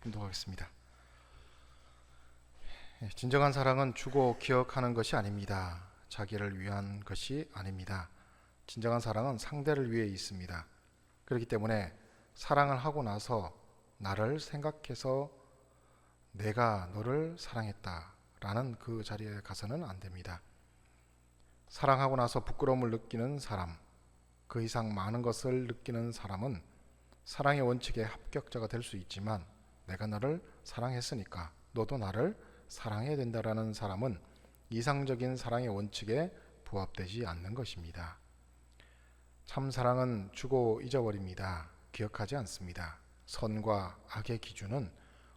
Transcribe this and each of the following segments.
인도하겠습니다. 진정한 사랑은 주고 기억하는 것이 아닙니다. 자기를 위한 것이 아닙니다. 진정한 사랑은 상대를 위해 있습니다. 그렇기 때문에 사랑을 하고 나서 나를 생각해서 내가 너를 사랑했다라는 그 자리에 가서는 안 됩니다. 사랑하고 나서 부끄러움을 느끼는 사람, 그 이상 많은 것을 느끼는 사람은 사랑의 원칙에 합격자가 될 수 있지만 내가 너를 사랑했으니까 너도 나를 사랑해야 된다라는 사람은 이상적인 사랑의 원칙에 부합되지 않는 것입니다. 참 사랑은 주고 잊어버립니다. 기억하지 않습니다. 선과 악의 기준은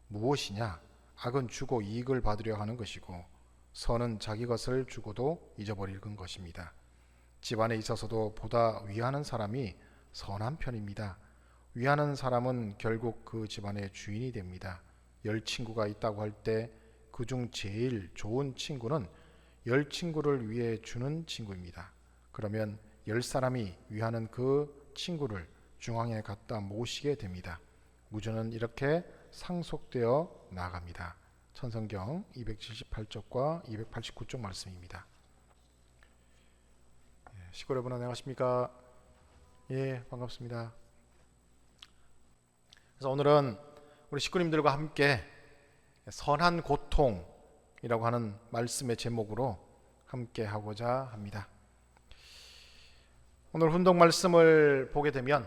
무엇이냐? 악은 주고 이익을 받으려 하는 것이고 선은 자기 것을 주고도 잊어버리는 것입니다. 집안에 있어서도 보다 위하는 사람이 선한 편입니다. 위하는 사람은 결국 그 집안의 주인이 됩니다. 10친구가 있다고 할 때 그중 제일 좋은 친구는 10친구를 위해 주는 친구입니다. 그러면 10사람이 위하는 그 친구를 중앙에 갖다 모시게 됩니다. 무조는 이렇게 상속되어 나갑니다. 천성경 278쪽과 289쪽 말씀입니다. 시골 여러분 안녕하십니까? 예, 반갑습니다. 그래서 오늘은 우리 식구님들과 함께 선한 고통이라고 하는 말씀의 제목으로 함께 하고자 합니다. 오늘 훈독 말씀을 보게 되면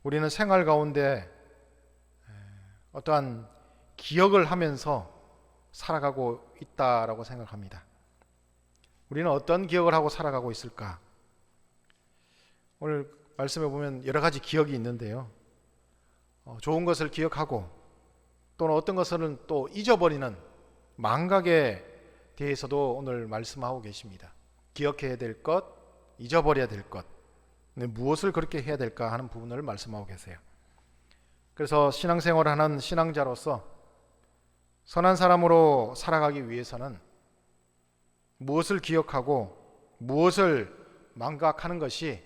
우리는 생활 가운데 어떠한 기억을 하면서 살아가고 있다라고 생각합니다. 우리는 어떤 기억을 하고 살아가고 있을까? 오늘 말씀에 보면 여러 가지 기억이 있는데요. 좋은 것을 기억하고 또는 어떤 것은 또 잊어버리는 망각에 대해서도 오늘 말씀하고 계십니다. 기억해야 될 것, 잊어버려야 될 것, 무엇을 그렇게 해야 될까 하는 부분을 말씀하고 계세요. 그래서 신앙생활을 하는 신앙자로서 선한 사람으로 살아가기 위해서는 무엇을 기억하고 무엇을 망각하는 것이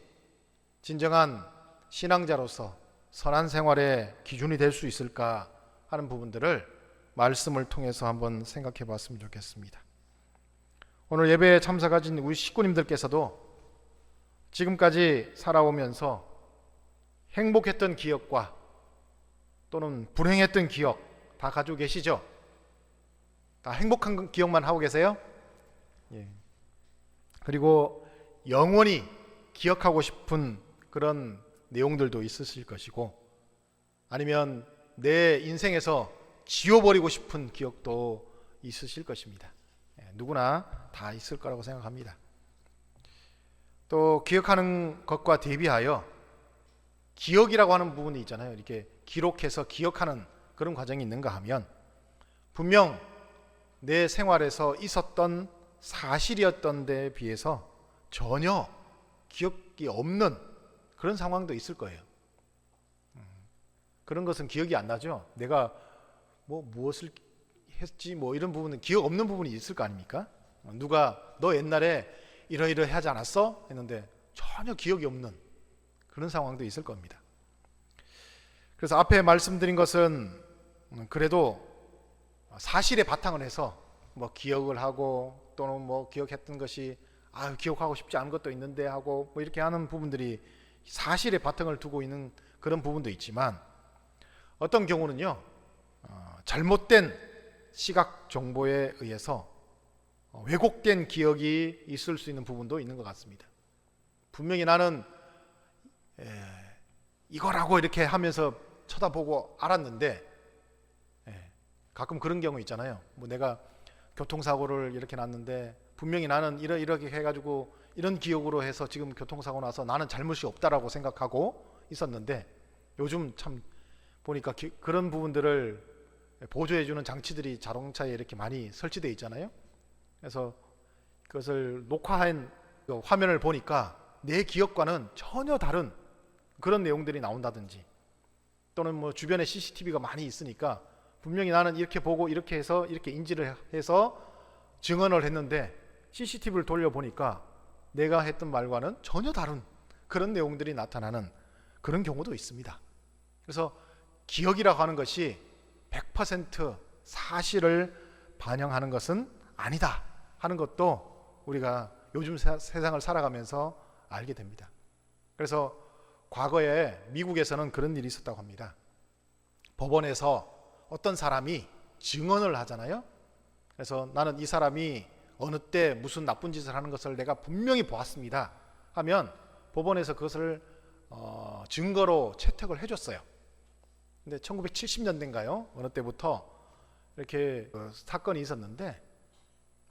진정한 신앙자로서 선한 생활의 기준이 될 수 있을까 하는 부분들을 말씀을 통해서 한번 생각해 봤으면 좋겠습니다. 오늘 예배에 참석하신 우리 식구님들께서도 지금까지 살아오면서 행복했던 기억과 또는 불행했던 기억 다 가지고 계시죠? 다 행복한 기억만 하고 계세요? 예. 그리고 영원히 기억하고 싶은 그런 내용들도 있으실 것이고 아니면 내 인생에서 지워버리고 싶은 기억도 있으실 것입니다. 누구나 다 있을 거라고 생각합니다. 또 기억하는 것과 대비하여 기억이라고 하는 부분이 있잖아요. 이렇게 기록해서 기억하는 그런 과정이 있는가 하면 분명 내 생활에서 있었던 사실이었던 데에 비해서 전혀 기억이 없는 그런 상황도 있을 거예요. 그런 것은 기억이 안 나죠. 내가 무엇을 했지 이런 부분은 기억 없는 부분이 있을 거 아닙니까? 누가 너 옛날에 이러이러 하지 않았어? 했는데 전혀 기억이 없는 그런 상황도 있을 겁니다. 그래서 앞에 말씀드린 것은 그래도 사실에 바탕을 해서 기억을 하고 또는 기억했던 것이 기억하고 싶지 않은 것도 있는데 하고 이렇게 하는 부분들이 사실에 바탕을 두고 있는 그런 부분도 있지만 어떤 경우는요 잘못된 시각 정보에 의해서 왜곡된 기억이 있을 수 있는 부분도 있는 것 같습니다. 분명히 나는 이거라고 이렇게 하면서 쳐다보고 알았는데 가끔 그런 경우 있잖아요. 내가 교통사고를 이렇게 났는데 분명히 나는 이렇게 해가지고 이런 기억으로 해서 지금 교통사고 나서 나는 잘못이 없다라고 생각하고 있었는데 요즘 참 보니까 그런 부분들을 보조해주는 장치들이 자동차에 이렇게 많이 설치되어 있잖아요. 그래서 그것을 녹화한 화면을 보니까 내 기억과는 전혀 다른 그런 내용들이 나온다든지 또는 주변에 CCTV가 많이 있으니까 분명히 나는 이렇게 보고 이렇게 해서 이렇게 인지를 해서 증언을 했는데 CCTV를 돌려보니까 내가 했던 말과는 전혀 다른 그런 내용들이 나타나는 그런 경우도 있습니다. 그래서 기억이라고 하는 것이 100% 사실을 반영하는 것은 아니다 하는 것도 우리가 요즘 세상을 살아가면서 알게 됩니다. 그래서 과거에 미국에서는 그런 일이 있었다고 합니다. 법원에서 어떤 사람이 증언을 하잖아요. 그래서 나는 이 사람이 어느 때 무슨 나쁜 짓을 하는 것을 내가 분명히 보았습니다 하면 법원에서 그것을 증거로 채택을 해줬어요. 근데 1970년대인가요? 어느 때부터 이렇게 사건이 있었는데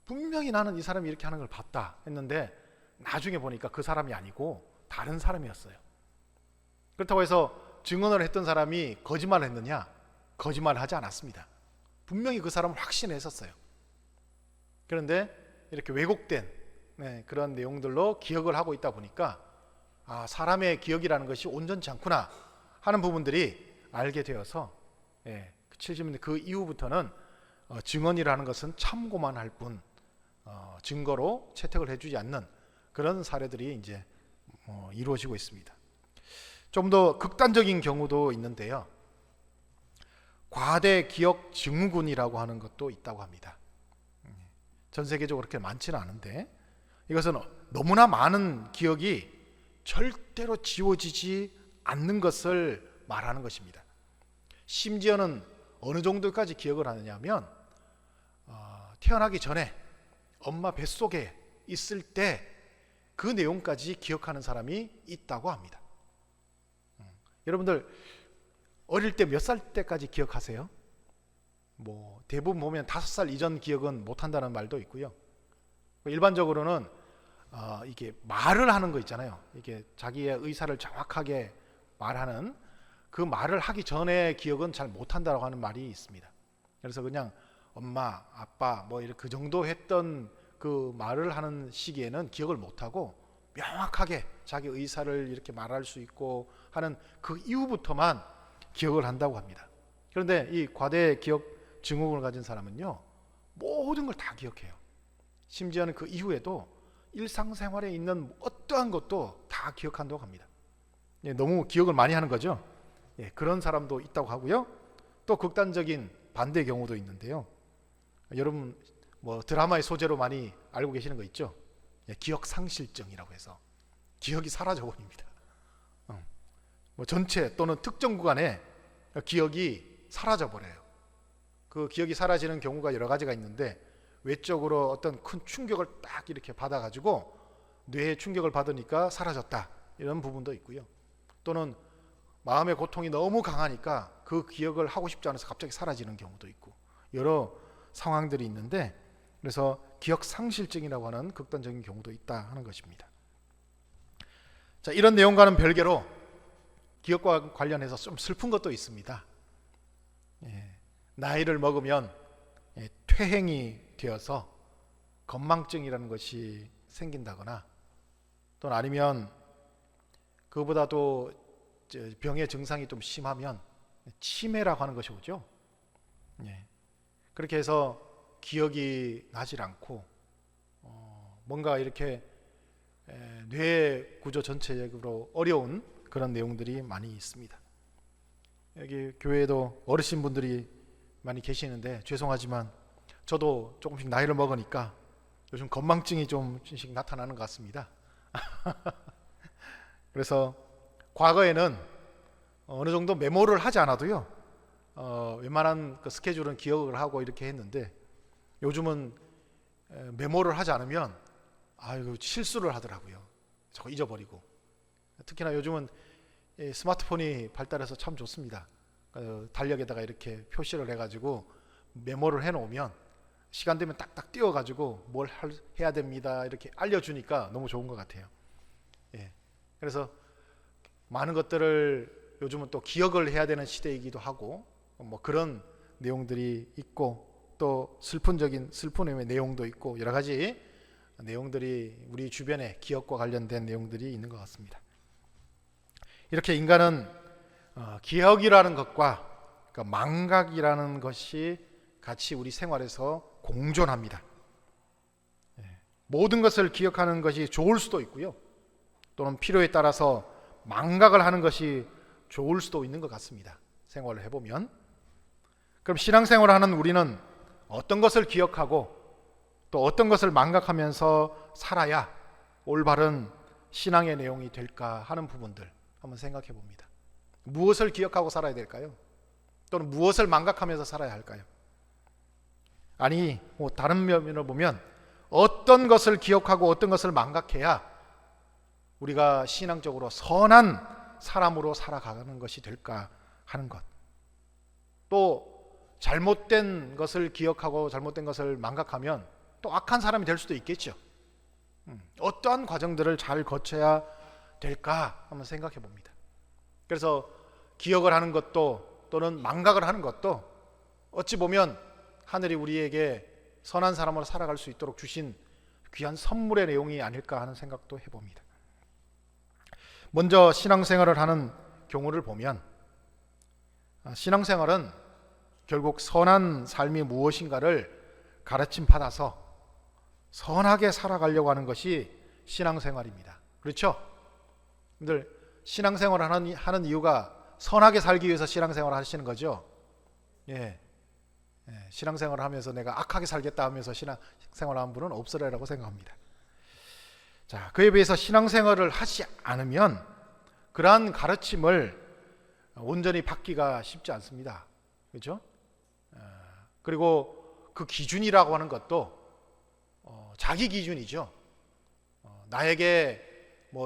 분명히 나는 이 사람이 이렇게 하는 걸 봤다 했는데 나중에 보니까 그 사람이 아니고 다른 사람이었어요. 그렇다고 해서 증언을 했던 사람이 거짓말을 했느냐? 거짓말을 하지 않았습니다. 분명히 그 사람을 확신했었어요. 그런데 이렇게 왜곡된 그런 내용들로 기억을 하고 있다 보니까 사람의 기억이라는 것이 온전치 않구나 하는 부분들이 알게 되어서 70년대 그 이후부터는 증언이라는 것은 참고만 할 뿐 증거로 채택을 해주지 않는 그런 사례들이 이제 이루어지고 있습니다. 좀 더 극단적인 경우도 있는데요. 과대 기억 증후군이라고 하는 것도 있다고 합니다. 전 세계적으로 그렇게 많지는 않은데 이것은 너무나 많은 기억이 절대로 지워지지 않는 것을 말하는 것입니다. 심지어는 어느 정도까지 기억을 하느냐면 태어나기 전에 엄마 뱃속에 있을 때 그 내용까지 기억하는 사람이 있다고 합니다. 여러분들 어릴 때 몇 살 때까지 기억하세요? 뭐 대부분 보면 5살 이전 기억은 못한다는 말도 있고요. 일반적으로는 이게 말을 하는 거 있잖아요. 이게 자기의 의사를 정확하게 말하는 그 말을 하기 전에 기억은 잘 못한다고 하는 말이 있습니다. 그래서 그냥 엄마, 아빠 뭐 이렇게 그 정도 했던 그 말을 하는 시기에는 기억을 못하고 명확하게 자기 의사를 이렇게 말할 수 있고 하는 그 이후부터만 기억을 한다고 합니다. 그런데 이 과대 기억 증후군을 가진 사람은요, 모든 걸 다 기억해요. 심지어는 그 이후에도 일상생활에 있는 어떠한 것도 다 기억한다고 합니다. 너무 기억을 많이 하는 거죠. 그런 사람도 있다고 하고요. 또 극단적인 반대 경우도 있는데요. 여러분 뭐 드라마의 소재로 많이 알고 계시는 거 있죠? 기억 상실증이라고 해서 기억이 사라져 버립니다. 뭐 전체 또는 특정 구간에 기억이 사라져 버려요. 그 기억이 사라지는 경우가 여러 가지가 있는데 외적으로 어떤 큰 충격을 딱 이렇게 받아가지고 뇌에 충격을 받으니까 사라졌다 이런 부분도 있고요. 또는 마음의 고통이 너무 강하니까 그 기억을 하고 싶지 않아서 갑자기 사라지는 경우도 있고 여러 상황들이 있는데 그래서 기억 상실증이라고 하는 극단적인 경우도 있다 하는 것입니다. 자, 이런 내용과는 별개로 기억과 관련해서 좀 슬픈 것도 있습니다. 나이를 먹으면 퇴행이 되어서 건망증이라는 것이 생긴다거나 또는 아니면 그보다도 병의 증상이 좀 심하면 치매라고 하는 것이 오죠. 그렇게 해서 기억이 나질 않고 뭔가 이렇게 뇌 구조 전체적으로 어려운 그런 내용들이 많이 있습니다. 여기 교회에도 어르신분들이 많이 계시는데 죄송하지만 저도 조금씩 나이를 먹으니까 요즘 건망증이 좀씩 나타나는 것 같습니다. 그래서 과거에는 어느 정도 메모를 하지 않아도요 웬만한 그 스케줄은 기억을 하고 이렇게 했는데 요즘은 메모를 하지 않으면 실수를 하더라고요. 저거 잊어버리고. 특히나 요즘은 스마트폰이 발달해서 참 좋습니다. 달력에다가 이렇게 표시를 해가지고 메모를 해놓으면 시간 되면 딱딱 띄워가지고 뭘 해야 됩니다 이렇게 알려주니까 너무 좋은 것 같아요. 그래서 많은 것들을 요즘은 또 기억을 해야 되는 시대이기도 하고 뭐 그런 내용들이 있고 또 슬픔의 내용도 있고 여러 가지 내용들이 우리 주변에 기억과 관련된 내용들이 있는 것 같습니다. 이렇게 인간은 기억이라는 것과 그러니까 망각이라는 것이 같이 우리 생활에서 공존합니다. 모든 것을 기억하는 것이 좋을 수도 있고요. 또는 필요에 따라서 망각을 하는 것이 좋을 수도 있는 것 같습니다. 생활을 해보면. 그럼 신앙생활을 하는 우리는 어떤 것을 기억하고 또 어떤 것을 망각하면서 살아야 올바른 신앙의 내용이 될까 하는 부분들 한번 생각해 봅니다. 무엇을 기억하고 살아야 될까요? 또는 무엇을 망각하면서 살아야 할까요? 아니, 다른 면으로 보면 어떤 것을 기억하고 어떤 것을 망각해야 우리가 신앙적으로 선한 사람으로 살아가는 것이 될까 하는 것. 또 잘못된 것을 기억하고 잘못된 것을 망각하면 또 악한 사람이 될 수도 있겠죠. 어떠한 과정들을 잘 거쳐야 될까 한번 생각해 봅니다. 그래서 기억을 하는 것도 또는 망각을 하는 것도 어찌 보면 하늘이 우리에게 선한 사람으로 살아갈 수 있도록 주신 귀한 선물의 내용이 아닐까 하는 생각도 해봅니다. 먼저 신앙생활을 하는 경우를 보면 신앙생활은 결국 선한 삶이 무엇인가를 가르침 받아서 선하게 살아가려고 하는 것이 신앙생활입니다. 그렇죠? 여러분들 신앙생활을 하는 이유가 선하게 살기 위해서 신앙생활을 하시는 거죠. 신앙생활을 하면서 내가 악하게 살겠다 하면서 신앙생활을 하는 분은 없으리라고 생각합니다. 자, 그에 비해서 신앙생활을 하지 않으면 그러한 가르침을 온전히 받기가 쉽지 않습니다. 그렇죠? 그리고 그 기준이라고 하는 것도 자기 기준이죠. 나에게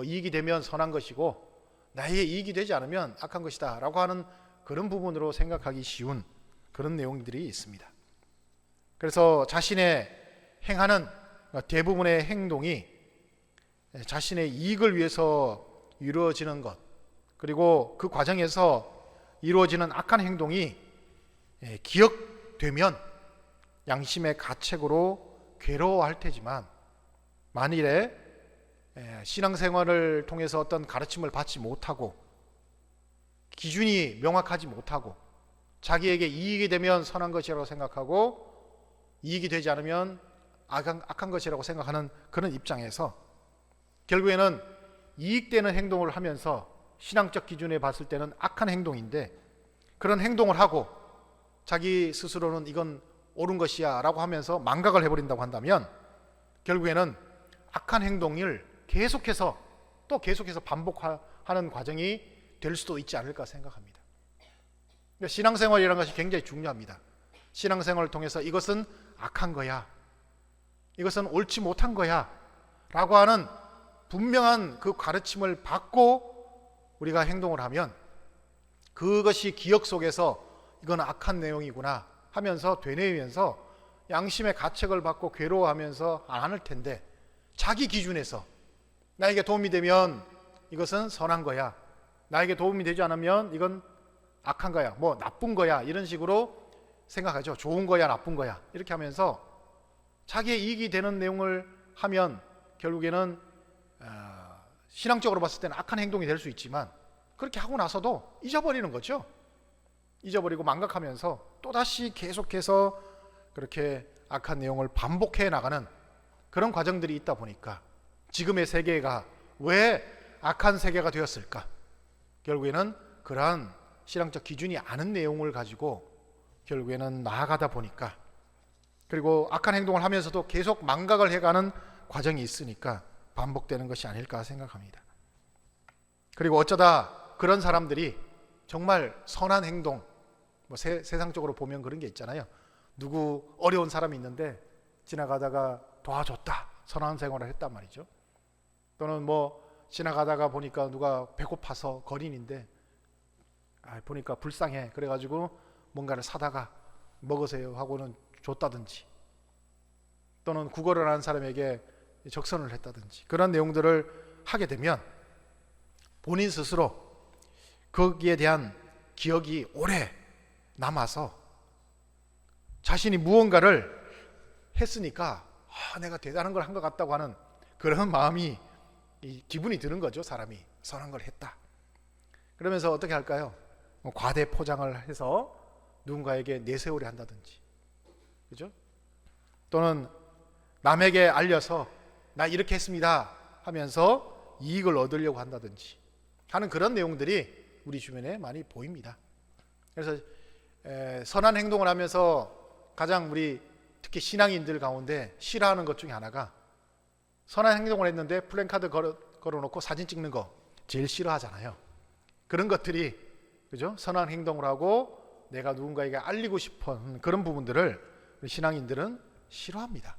이익이 되면 선한 것이고 나에게 이익이 되지 않으면 악한 것이다 라고 하는 그런 부분으로 생각하기 쉬운 그런 내용들이 있습니다. 그래서 자신의 행하는 대부분의 행동이 자신의 이익을 위해서 이루어지는 것, 그리고 그 과정에서 이루어지는 악한 행동이 기억되면 양심의 가책으로 괴로워할 테지만, 만일에 신앙생활을 통해서 어떤 가르침을 받지 못하고 기준이 명확하지 못하고 자기에게 이익이 되면 선한 것이라고 생각하고 이익이 되지 않으면 악한 것이라고 생각하는 그런 입장에서 결국에는 이익되는 행동을 하면서 신앙적 기준에 봤을 때는 악한 행동인데 그런 행동을 하고 자기 스스로는 이건 옳은 것이야 라고 하면서 망각을 해버린다고 한다면 결국에는 악한 행동을 계속해서 반복하는 과정이 될 수도 있지 않을까 생각합니다. 신앙생활이라는 것이 굉장히 중요합니다. 신앙생활을 통해서 이것은 악한 거야, 이것은 옳지 못한 거야 라고 하는 분명한 그 가르침을 받고 우리가 행동을 하면 그것이 기억 속에서 이건 악한 내용이구나 하면서 되뇌이면서 양심의 가책을 받고 괴로워하면서 안 할 텐데, 자기 기준에서 나에게 도움이 되면 이것은 선한 거야, 나에게 도움이 되지 않으면 이건 악한 거야, 나쁜 거야, 이런 식으로 생각하죠. 좋은 거야, 나쁜 거야, 이렇게 하면서 자기의 이익이 되는 내용을 하면 결국에는 신앙적으로 봤을 때는 악한 행동이 될 수 있지만 그렇게 하고 나서도 잊어버리는 거죠. 잊어버리고 망각하면서 또다시 계속해서 그렇게 악한 내용을 반복해 나가는 그런 과정들이 있다 보니까 지금의 세계가 왜 악한 세계가 되었을까? 결국에는 그러한 신앙적 기준이 아는 내용을 가지고 결국에는 나아가다 보니까, 그리고 악한 행동을 하면서도 계속 망각을 해가는 과정이 있으니까 반복되는 것이 아닐까 생각합니다. 그리고 어쩌다 그런 사람들이 정말 선한 행동, 세상적으로 보면 그런 게 있잖아요. 누구 어려운 사람이 있는데 지나가다가 도와줬다, 선한 생활을 했단 말이죠. 또는 지나가다가 보니까 누가 배고파서 거린인데 보니까 불쌍해, 그래가지고 뭔가를 사다가 먹으세요 하고는 줬다든지, 또는 구걸을 하는 사람에게 적선을 했다든지, 그런 내용들을 하게 되면 본인 스스로 거기에 대한 기억이 오래 남아서 자신이 무언가를 했으니까 내가 대단한 걸 한 것 같다고 하는 그런 마음이, 기분이 드는 거죠. 사람이 선한 걸 했다 그러면서 어떻게 할까요? 과대 포장을 해서 누군가에게 내세우려 한다든지, 그죠? 또는 남에게 알려서 나 이렇게 했습니다 하면서 이익을 얻으려고 한다든지 하는 그런 내용들이 우리 주변에 많이 보입니다. 그래서 선한 행동을 하면서 가장 우리 특히 신앙인들 가운데 싫어하는 것 중에 하나가 선한 행동을 했는데 플랜카드 걸어놓고 사진 찍는 거 제일 싫어하잖아요. 그런 것들이 그죠? 선한 행동을 하고 내가 누군가에게 알리고 싶은 그런 부분들을 신앙인들은 싫어합니다.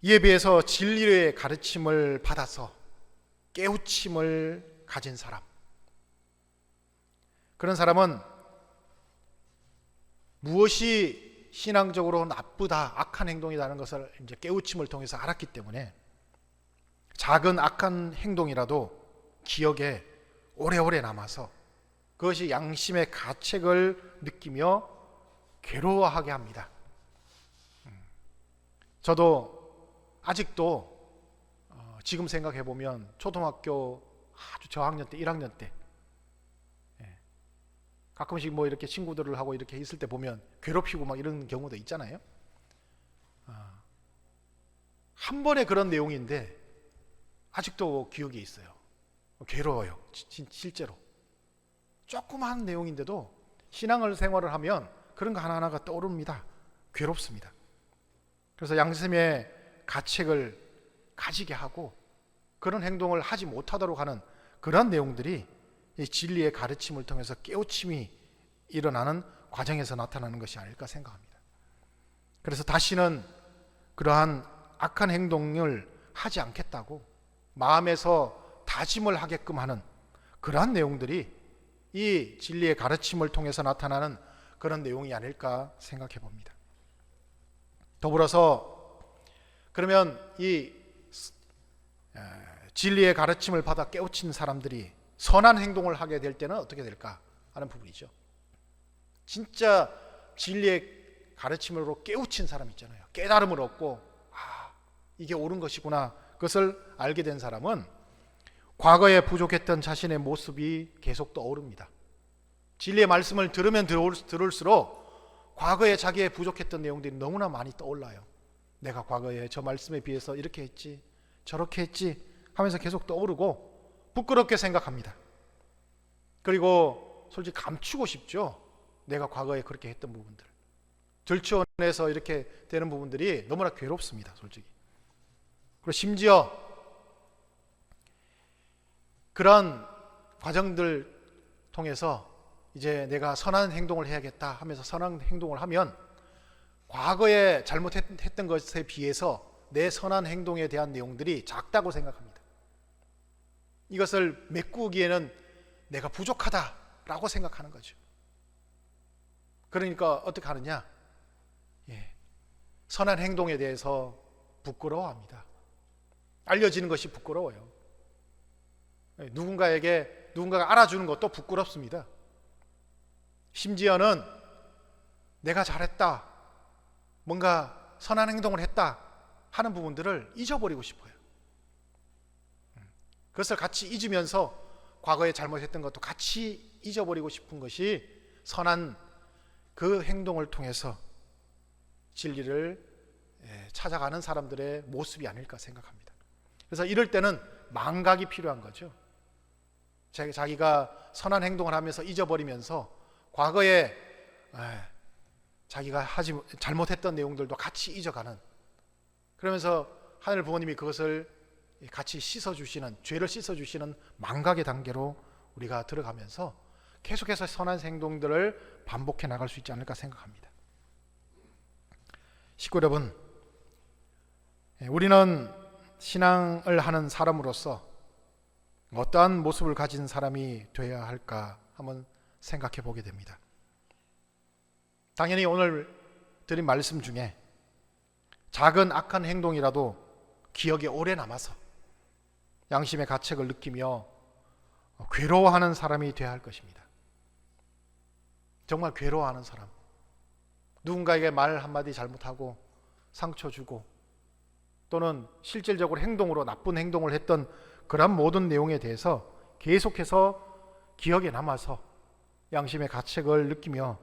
이에 비해서 진리의 가르침을 받아서 깨우침을 가진 사람, 그런 사람은 무엇이 신앙적으로 나쁘다, 악한 행동이라는 것을 이제 깨우침을 통해서 알았기 때문에 작은 악한 행동이라도 기억에 오래오래 남아서 그것이 양심의 가책을 느끼며 괴로워하게 합니다. 저도 아직도 지금 생각해 보면 초등학교 아주 저학년 때 1학년 때 가끔씩 뭐 이렇게 친구들을 하고 이렇게 있을 때 보면 괴롭히고 막 이런 경우도 있잖아요. 한 번의 그런 내용인데 아직도 기억이 있어요. 괴로워요. 실제로 조그마한 내용인데도 신앙을 생활을 하면 그런 거 하나하나가 떠오릅니다. 괴롭습니다. 그래서 양심의 가책을 가지게 하고 그런 행동을 하지 못하도록 하는 그런 내용들이 이 진리의 가르침을 통해서 깨우침이 일어나는 과정에서 나타나는 것이 아닐까 생각합니다. 그래서 다시는 그러한 악한 행동을 하지 않겠다고 마음에서 다짐을 하게끔 하는 그러한 내용들이 이 진리의 가르침을 통해서 나타나는 그런 내용이 아닐까 생각해 봅니다. 더불어서 그러면 이 진리의 가르침을 받아 깨우친 사람들이 선한 행동을 하게 될 때는 어떻게 될까 하는 부분이죠. 진짜 진리의 가르침으로 깨우친 사람 있잖아요. 깨달음을 얻고 이게 옳은 것이구나 그것을 알게 된 사람은 과거에 부족했던 자신의 모습이 계속 떠오릅니다. 진리의 말씀을 들으면 들을수록 과거에 자기의 부족했던 내용들이 너무나 많이 떠올라요. 내가 과거에 저 말씀에 비해서 이렇게 했지 저렇게 했지 하면서 계속 떠오르고 부끄럽게 생각합니다. 그리고 솔직히 감추고 싶죠. 내가 과거에 그렇게 했던 부분들 들추어내서 이렇게 되는 부분들이 너무나 괴롭습니다. 솔직히. 그리고 심지어 그런 과정들 통해서 이제 내가 선한 행동을 해야겠다 하면서 선한 행동을 하면 과거에 잘못했던 것에 비해서 내 선한 행동에 대한 내용들이 작다고 생각합니다. 이것을 메꾸기에는 내가 부족하다라고 생각하는 거죠. 그러니까 어떻게 하느냐? 선한 행동에 대해서 부끄러워합니다. 알려지는 것이 부끄러워요. 누군가가 알아주는 것도 부끄럽습니다. 심지어는 내가 잘했다, 뭔가 선한 행동을 했다 하는 부분들을 잊어버리고 싶어요. 그것을 같이 잊으면서 과거에 잘못했던 것도 같이 잊어버리고 싶은 것이 선한 그 행동을 통해서 진리를 찾아가는 사람들의 모습이 아닐까 생각합니다. 그래서 이럴 때는 망각이 필요한 거죠. 자기가 선한 행동을 하면서 잊어버리면서 과거에 자기가 잘못했던 내용들도 같이 잊어가는, 그러면서 하늘 부모님이 그것을 같이 씻어주시는, 죄를 씻어주시는 망각의 단계로 우리가 들어가면서 계속해서 선한 행동들을 반복해 나갈 수 있지 않을까 생각합니다. 식구 여러분, 우리는 신앙을 하는 사람으로서 어떠한 모습을 가진 사람이 되어야 할까 한번 생각해 보게 됩니다. 당연히 오늘 드린 말씀 중에 작은 악한 행동이라도 기억에 오래 남아서 양심의 가책을 느끼며 괴로워하는 사람이 되어야 할 것입니다. 정말 괴로워하는 사람, 누군가에게 말 한마디 잘못하고 상처 주고 또는 실질적으로 행동으로 나쁜 행동을 했던 그런 모든 내용에 대해서 계속해서 기억에 남아서 양심의 가책을 느끼며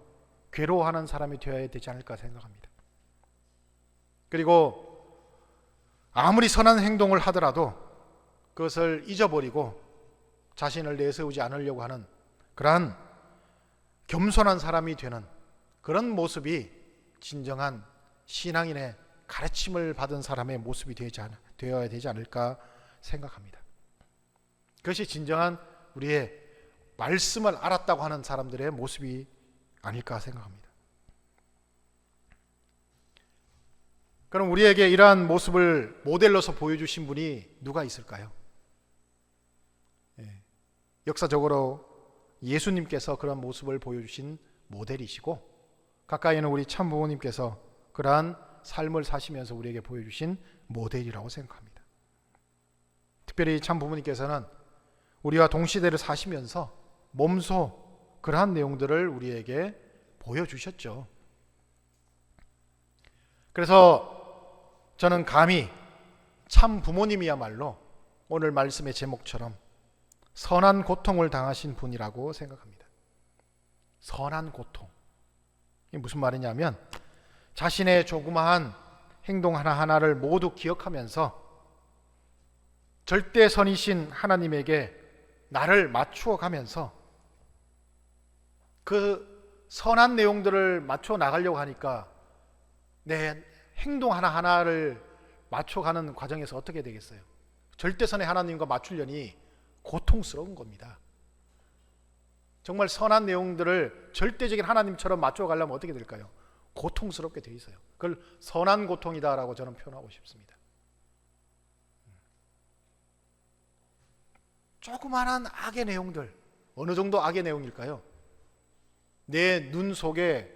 괴로워하는 사람이 되어야 되지 않을까 생각합니다. 그리고 아무리 선한 행동을 하더라도 그것을 잊어버리고 자신을 내세우지 않으려고 하는 그러한 겸손한 사람이 되는 그런 모습이 진정한 신앙인의 가르침을 받은 사람의 모습이 되어야 되지 않을까 생각합니다. 그것이 진정한 우리의 말씀을 알았다고 하는 사람들의 모습이 아닐까 생각합니다. 그럼 우리에게 이러한 모습을 모델로서 보여주신 분이 누가 있을까요? 역사적으로 예수님께서 그런 모습을 보여주신 모델이시고, 가까이는 우리 참부모님께서 그러한 삶을 사시면서 우리에게 보여주신 모델이라고 생각합니다. 특별히 참부모님께서는 우리와 동시대를 사시면서 몸소 그러한 내용들을 우리에게 보여주셨죠. 그래서 저는 감히 참부모님이야말로 오늘 말씀의 제목처럼 선한 고통을 당하신 분이라고 생각합니다. 선한 고통. 이게 무슨 말이냐면 자신의 조그마한 행동 하나하나를 모두 기억하면서 절대선이신 하나님에게 나를 맞추어 가면서 그 선한 내용들을 맞춰 나가려고 하니까 내 행동 하나하나를 맞춰가는 과정에서 어떻게 되겠어요? 절대선의 하나님과 맞추려니 고통스러운 겁니다. 정말 선한 내용들을 절대적인 하나님처럼 맞춰가려면 어떻게 될까요? 고통스럽게 돼 있어요. 그걸 선한 고통이다라고 저는 표현하고 싶습니다. 조그마한 악의 내용들, 어느 정도 악의 내용일까요? 내 눈 속에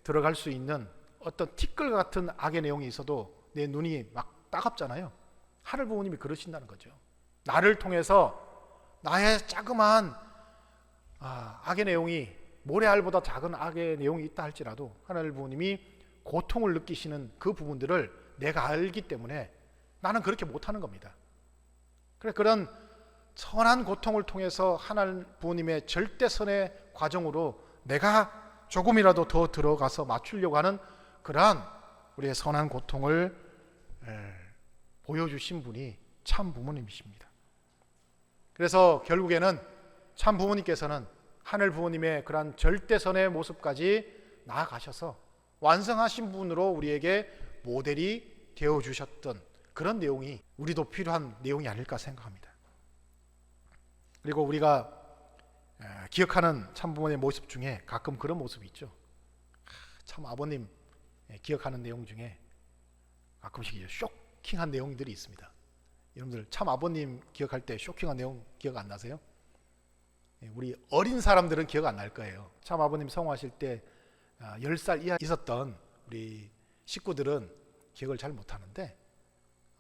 들어갈 수 있는 어떤 티끌 같은 악의 내용이 있어도 내 눈이 막 따갑잖아요. 하늘 부모님이 그러신다는 거죠. 나를 통해서 나의 자그마한 악의 내용이 모래알보다 작은 악의 내용이 있다 할지라도 하늘 부모님이 고통을 느끼시는 그 부분들을 내가 알기 때문에 나는 그렇게 못하는 겁니다. 그래, 그런 선한 고통을 통해서 하늘 부모님의 절대선의 과정으로 내가 조금이라도 더 들어가서 맞추려고 하는 그러한 우리의 선한 고통을 보여주신 분이 참 부모님이십니다. 그래서 결국에는 참 부모님께서는 하늘 부모님의 그러한 절대선의 모습까지 나아가셔서 완성하신 분으로 우리에게 모델이 되어주셨던 그런 내용이 우리도 필요한 내용이 아닐까 생각합니다. 그리고 우리가 기억하는 참부모의 모습 중에 가끔 그런 모습이 있죠. 참 아버님 기억하는 내용 중에 가끔씩 쇼킹한 내용들이 있습니다. 여러분들 참 아버님 기억할 때 쇼킹한 내용 기억 안 나세요? 우리 어린 사람들은 기억 안 날 거예요. 참 아버님 성화하실 때 10살 이하 있었던 우리 식구들은 기억을 잘 못하는데,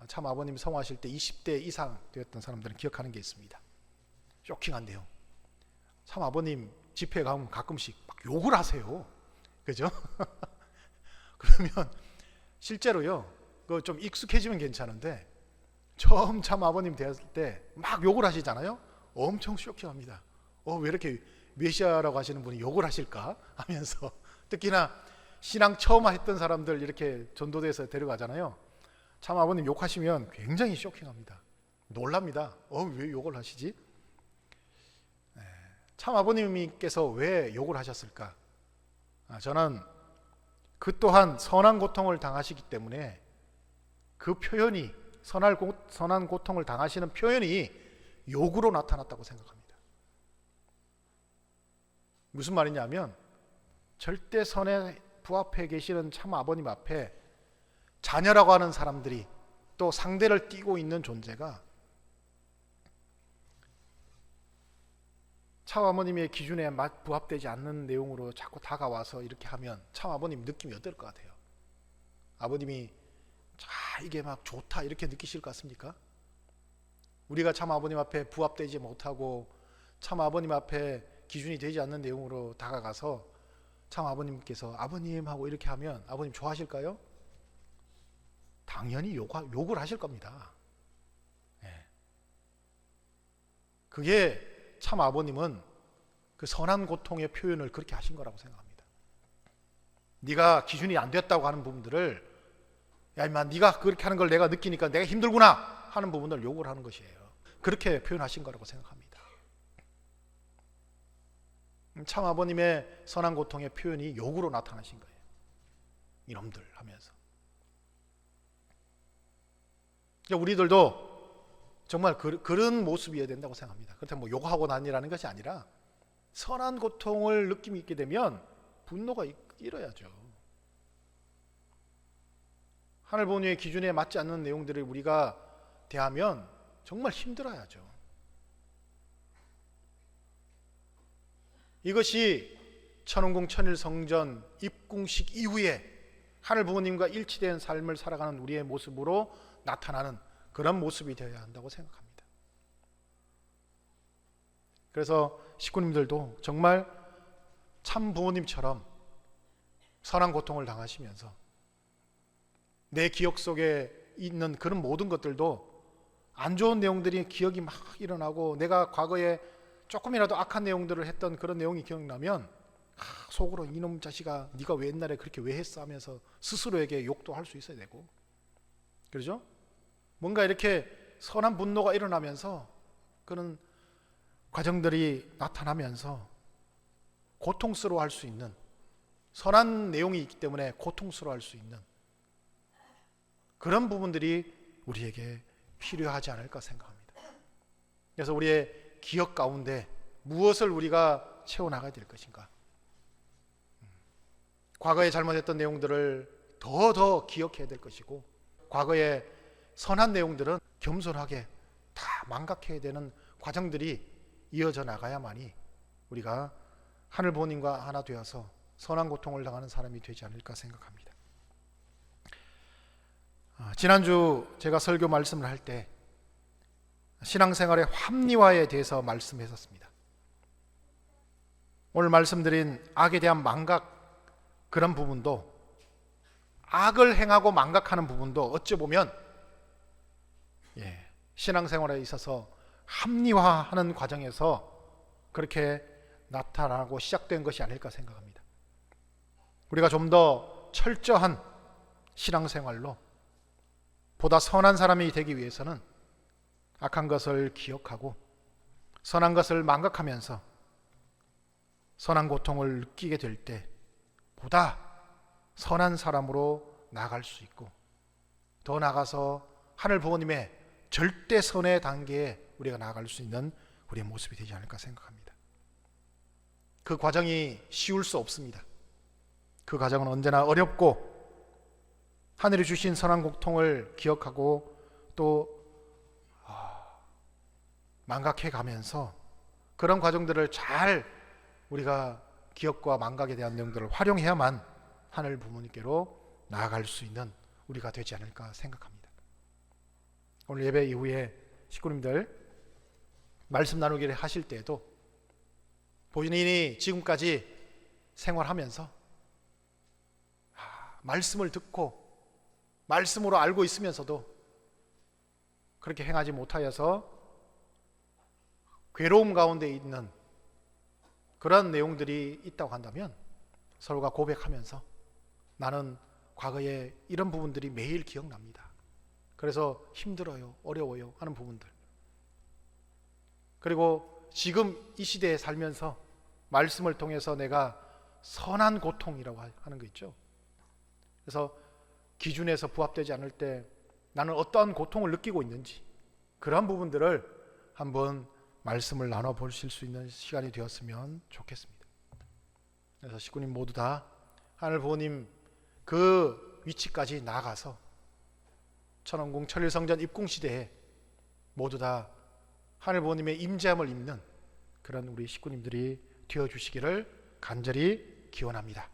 참 아버님 성화하실 때 20대 이상 되었던 사람들은 기억하는 게 있습니다. 쇼킹한 내용. 참 아버님 집회에 가면 가끔씩 막 욕을 하세요. 그죠? 그러면 실제로요, 그 좀 익숙해지면 괜찮은데 처음 참 아버님 되었을 때 막 욕을 하시잖아요. 엄청 쇼킹합니다. 왜 이렇게 메시아라고 하시는 분이 욕을 하실까 하면서, 특히나 신앙 처음 했던 사람들 이렇게 전도대에서 데려가잖아요. 참 아버님 욕하시면 굉장히 쇼킹합니다. 놀랍니다. 왜 욕을 하시지? 참 아버님께서 왜 욕을 하셨을까? 저는 그 또한 선한 고통을 당하시기 때문에 그 표현이, 선한 고통을 당하시는 표현이 욕으로 나타났다고 생각합니다. 무슨 말이냐면 절대선에 부합해 계시는 참 아버님 앞에 자녀라고 하는 사람들이, 또 상대를 띄고 있는 존재가 참 아버님의 기준에 부합되지 않는 내용으로 자꾸 다가와서 이렇게 하면 참 아버님 느낌이 어떨 것 같아요? 아버님이 이게 막 좋다 이렇게 느끼실 것 같습니까? 우리가 참 아버님 앞에 부합되지 못하고 참 아버님 앞에 기준이 되지 않는 내용으로 다가가서 참 아버님께서 아버님 하고 이렇게 하면 아버님 좋아하실까요? 당연히 욕을 하실 겁니다. 그게 참 아버님은 그 선한 고통의 표현을 그렇게 하신 거라고 생각합니다. 네가 기준이 안 됐다고 하는 부분들을, 야 임마 네가 그렇게 하는 걸 내가 느끼니까 내가 힘들구나 하는 부분을 욕을 하는 것이에요. 그렇게 표현하신 거라고 생각합니다. 참 아버님의 선한 고통의 표현이 욕으로 나타나신 거예요. 이놈들 하면서. 우리들도 정말 그런 모습이어야 된다고 생각합니다. 그렇다면 뭐 욕하고 다니라는 것이 아니라 선한 고통을 느낌이 있게 되면 분노가 일어야죠. 하늘 보호의 기준에 맞지 않는 내용들을 우리가 대하면 정말 힘들어야죠. 이것이 천운궁 천일성전 입궁식 이후에 하늘 부모님과 일치된 삶을 살아가는 우리의 모습으로 나타나는 그런 모습이 되어야 한다고 생각합니다. 그래서 식구님들도 정말 참 부모님처럼 선한 고통을 당하시면서 내 기억 속에 있는 그런 모든 것들도 안 좋은 내용들이 기억이 막 일어나고 내가 과거에 조금이라도 악한 내용들을 했던 그런 내용이 기억나면 속으로 이놈 자식아 네가 왜 옛날에 그렇게 왜 했어 하면서 스스로에게 욕도 할 수 있어야 되고, 그렇죠? 뭔가 이렇게 선한 분노가 일어나면서 그런 과정들이 나타나면서 고통스러워할 수 있는, 선한 내용이 있기 때문에 고통스러워할 수 있는 그런 부분들이 우리에게 필요하지 않을까 생각합니다. 그래서 우리의 기억 가운데 무엇을 우리가 채워나가야 될 것인가? 과거에 잘못했던 내용들을 더 기억해야 될 것이고, 과거의 선한 내용들은 겸손하게 다 망각해야 되는 과정들이 이어져 나가야만이 우리가 하늘 부모님과 하나 되어서 선한 고통을 당하는 사람이 되지 않을까 생각합니다. 지난주 제가 설교 말씀을 할 때 신앙생활의 합리화에 대해서 말씀했었습니다. 오늘 말씀드린 악에 대한 망각, 그런 부분도, 악을 행하고 망각하는 부분도 어찌 보면 신앙생활에 있어서 합리화하는 과정에서 그렇게 나타나고 시작된 것이 아닐까 생각합니다. 우리가 좀 더 철저한 신앙생활로 보다 선한 사람이 되기 위해서는 악한 것을 기억하고 선한 것을 망각하면서 선한 고통을 느끼게 될 때 보다 선한 사람으로 나아갈 수 있고, 더 나아가서 하늘 부모님의 절대 선의 단계에 우리가 나아갈 수 있는 우리의 모습이 되지 않을까 생각합니다. 그 과정이 쉬울 수 없습니다. 그 과정은 언제나 어렵고, 하늘이 주신 선한 고통을 기억하고 또 망각해 가면서 그런 과정들을 잘 우리가 기억과 망각에 대한 내용들을 활용해야만 하늘 부모님께로 나아갈 수 있는 우리가 되지 않을까 생각합니다. 오늘 예배 이후에 식구님들 말씀 나누기를 하실 때에도 본인이 지금까지 생활하면서 말씀을 듣고 말씀으로 알고 있으면서도 그렇게 행하지 못하여서 괴로움 가운데 있는 그런 내용들이 있다고 한다면 서로가 고백하면서 나는 과거에 이런 부분들이 매일 기억납니다. 그래서 힘들어요, 어려워요 하는 부분들, 그리고 지금 이 시대에 살면서 말씀을 통해서 내가 선한 고통이라고 하는 거 있죠. 그래서 기준에서 부합되지 않을 때 나는 어떠한 고통을 느끼고 있는지, 그런 부분들을 한번 말씀을 나눠보실 수 있는 시간이 되었으면 좋겠습니다. 그래서 식구님 모두 다 하늘 부모님 그 위치까지 나아가서 천원궁 천일성전 입궁시대에 모두 다 하늘 부모님의 임재함을 입는 그런 우리 식구님들이 되어주시기를 간절히 기원합니다.